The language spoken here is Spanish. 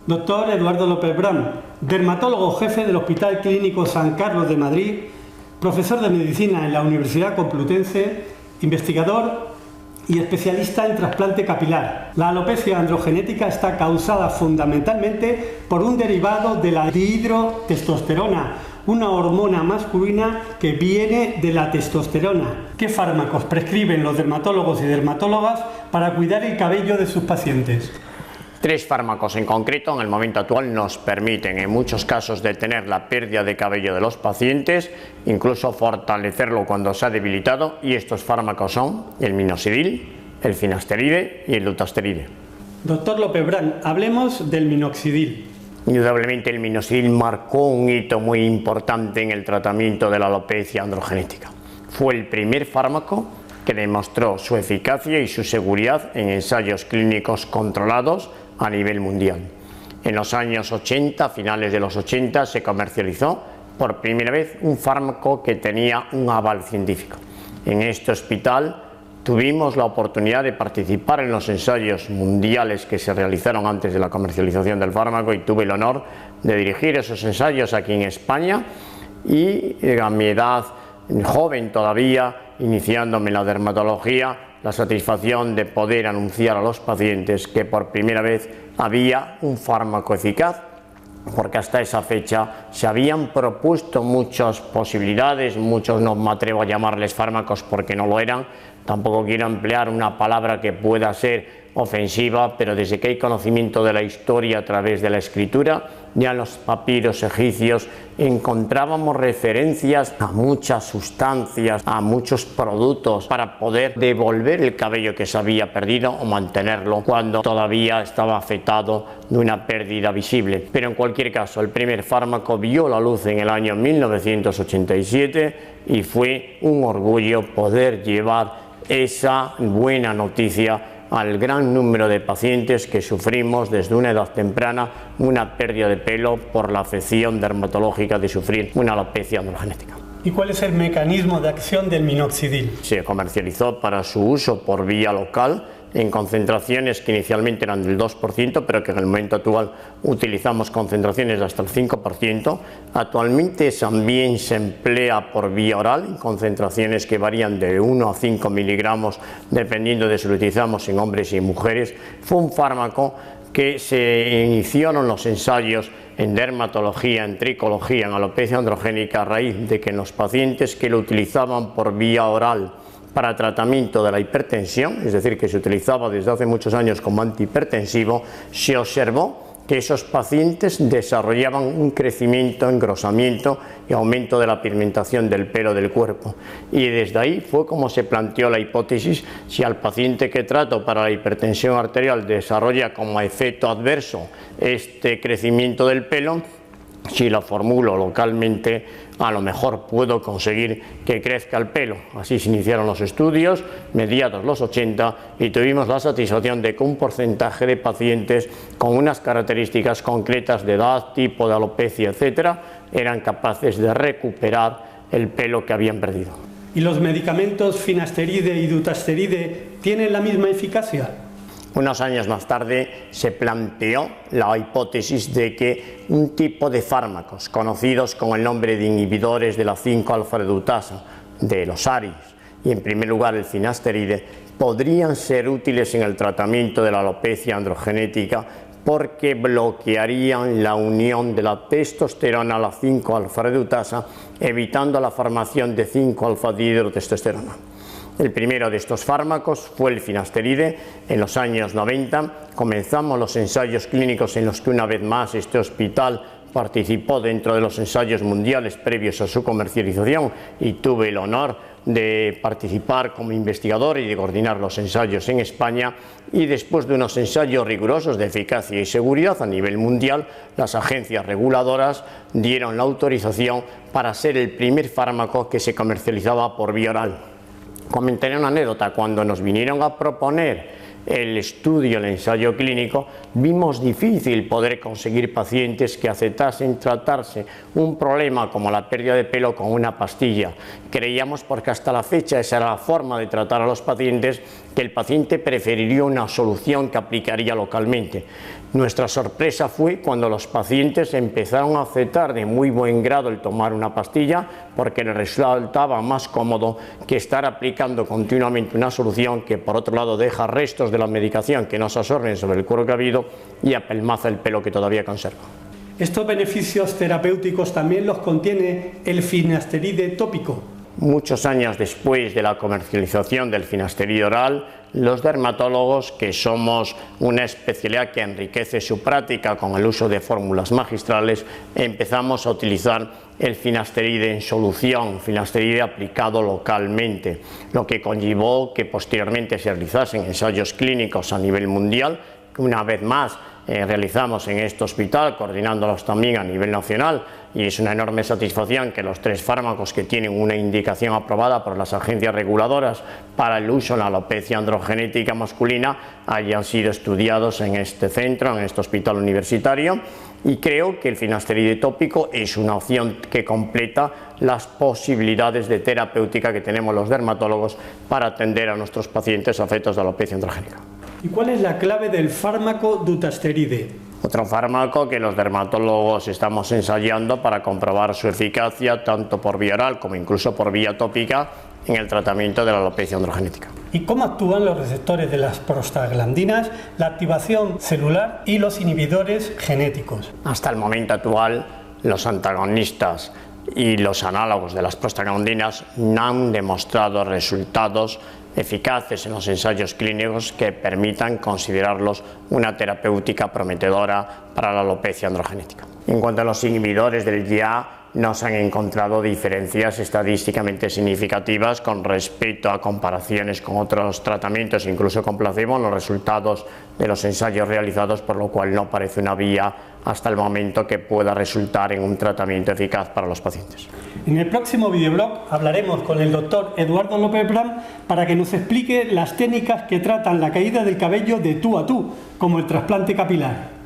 Doctor Eduardo López Bram, dermatólogo jefe del Hospital Clínico San Carlos de Madrid, profesor de medicina en la Universidad Complutense, investigador y especialista en trasplante capilar. La alopecia androgenética está causada fundamentalmente por un derivado de la dihidrotestosterona, una hormona masculina que viene de la testosterona. ¿Qué fármacos prescriben los dermatólogos y dermatólogas para cuidar el cabello de sus pacientes? 3 fármacos en concreto en el momento actual nos permiten en muchos casos detener la pérdida de cabello de los pacientes, incluso fortalecerlo cuando se ha debilitado, y estos fármacos son el minoxidil, el finasteride y el dutasteride. Doctor López Bram, hablemos del minoxidil. Indudablemente el minoxidil marcó un hito muy importante en el tratamiento de la alopecia androgenética. Fue el primer fármaco que demostró su eficacia y su seguridad en ensayos clínicos controlados a nivel mundial. En los años 80, finales de los 80, se comercializó por primera vez un fármaco que tenía un aval científico. En este hospital tuvimos la oportunidad de participar en los ensayos mundiales que se realizaron antes de la comercialización del fármaco, y tuve el honor de dirigir esos ensayos aquí en España, y a mi edad joven todavía, iniciándome en la dermatología, la satisfacción de poder anunciar a los pacientes que por primera vez había un fármaco eficaz, porque hasta esa fecha se habían propuesto muchas posibilidades, muchos no me atrevo a llamarles fármacos porque no lo eran, tampoco quiero emplear una palabra que pueda ser ofensiva, pero desde que hay conocimiento de la historia a través de la escritura, ya en los papiros egipcios encontrábamos referencias a muchas sustancias, a muchos productos para poder devolver el cabello que se había perdido o mantenerlo cuando todavía estaba afectado de una pérdida visible. Pero en cualquier caso, el primer fármaco vio la luz en el año 1987 y fue un orgullo poder llevar esa buena noticia al gran número de pacientes que sufrimos desde una edad temprana una pérdida de pelo por la afección dermatológica de sufrir una alopecia androgenética. ¿Y cuál es el mecanismo de acción del minoxidil? Se comercializó para su uso por vía local en concentraciones que inicialmente eran del 2%, pero que en el momento actual utilizamos concentraciones de hasta el 5%. Actualmente también se emplea por vía oral en concentraciones que varían de 1 a 5 miligramos dependiendo de si lo utilizamos en hombres y mujeres. Fue un fármaco que se iniciaron los ensayos en dermatología, en tricología, en alopecia androgénica, a raíz de que en los pacientes que lo utilizaban por vía oral para tratamiento de la hipertensión, es decir, que se utilizaba desde hace muchos años como antihipertensivo, se observó que esos pacientes desarrollaban un crecimiento, engrosamiento y aumento de la pigmentación del pelo del cuerpo. Y desde ahí fue como se planteó la hipótesis: si al paciente que trato para la hipertensión arterial desarrolla como efecto adverso este crecimiento del pelo, si lo formulo localmente, a lo mejor puedo conseguir que crezca el pelo. Así se iniciaron los estudios, mediados los 80, y tuvimos la satisfacción de que un porcentaje de pacientes con unas características concretas de edad, tipo de alopecia, etcétera, eran capaces de recuperar el pelo que habían perdido. ¿Y los medicamentos finasteride y dutasteride tienen la misma eficacia? Unos años más tarde se planteó la hipótesis de que un tipo de fármacos conocidos con el nombre de inhibidores de la 5-alfa-redutasa, de los ARIs, y en primer lugar el finasteride, podrían ser útiles en el tratamiento de la alopecia androgenética porque bloquearían la unión de la testosterona a la 5-alfa-redutasa, evitando la formación de 5-alfa-dihidrotestosterona. El primero de estos fármacos fue el finasteride. En los años 90 comenzamos los ensayos clínicos en los que una vez más este hospital participó dentro de los ensayos mundiales previos a su comercialización, y tuve el honor de participar como investigador y de coordinar los ensayos en España. Y después de unos ensayos rigurosos de eficacia y seguridad a nivel mundial, las agencias reguladoras dieron la autorización para ser el primer fármaco que se comercializaba por vía oral. Comentaré una anécdota: cuando nos vinieron a proponer el estudio, el ensayo clínico, vimos difícil poder conseguir pacientes que aceptasen tratarse un problema como la pérdida de pelo con una pastilla. Creíamos, porque hasta la fecha esa era la forma de tratar a los pacientes, que el paciente preferiría una solución que aplicaría localmente. Nuestra sorpresa fue cuando los pacientes empezaron a aceptar de muy buen grado el tomar una pastilla, porque les resultaba más cómodo que estar aplicando continuamente una solución que por otro lado deja restos de la medicación que no se absorben sobre el cuero cabelludo y apelmaza el pelo que todavía conserva. ¿Estos beneficios terapéuticos también los contiene el finasteride tópico? Muchos años después de la comercialización del finasteride oral, los dermatólogos, que somos una especialidad que enriquece su práctica con el uso de fórmulas magistrales, empezamos a utilizar el finasteride en solución, finasteride aplicado localmente, lo que conllevó que posteriormente se realizasen ensayos clínicos a nivel mundial, que una vez más realizamos en este hospital, coordinándolos también a nivel nacional, y es una enorme satisfacción que los 3 fármacos que tienen una indicación aprobada por las agencias reguladoras para el uso en la alopecia androgenética masculina hayan sido estudiados en este centro, en este hospital universitario, y creo que el finasteride tópico es una opción que completa las posibilidades de terapéutica que tenemos los dermatólogos para atender a nuestros pacientes afectos de alopecia androgénica. ¿Y cuál es la clave del fármaco dutasteride? Otro fármaco que los dermatólogos estamos ensayando para comprobar su eficacia tanto por vía oral como incluso por vía tópica en el tratamiento de la alopecia androgenética. ¿Y cómo actúan los receptores de las prostaglandinas, la activación celular y los inhibidores genéticos? Hasta el momento actual, los antagonistas y los análogos de las prostaglandinas no han demostrado resultados eficaces en los ensayos clínicos que permitan considerarlos una terapéutica prometedora para la alopecia androgenética. En cuanto a los inhibidores del YA, no se han encontrado diferencias estadísticamente significativas con respecto a comparaciones con otros tratamientos, incluso con placebo, en los resultados de los ensayos realizados, por lo cual no parece una vía hasta el momento que pueda resultar en un tratamiento eficaz para los pacientes. En el próximo videoblog hablaremos con el doctor Eduardo López Bram para que nos explique las técnicas que tratan la caída del cabello de tú a tú, como el trasplante capilar.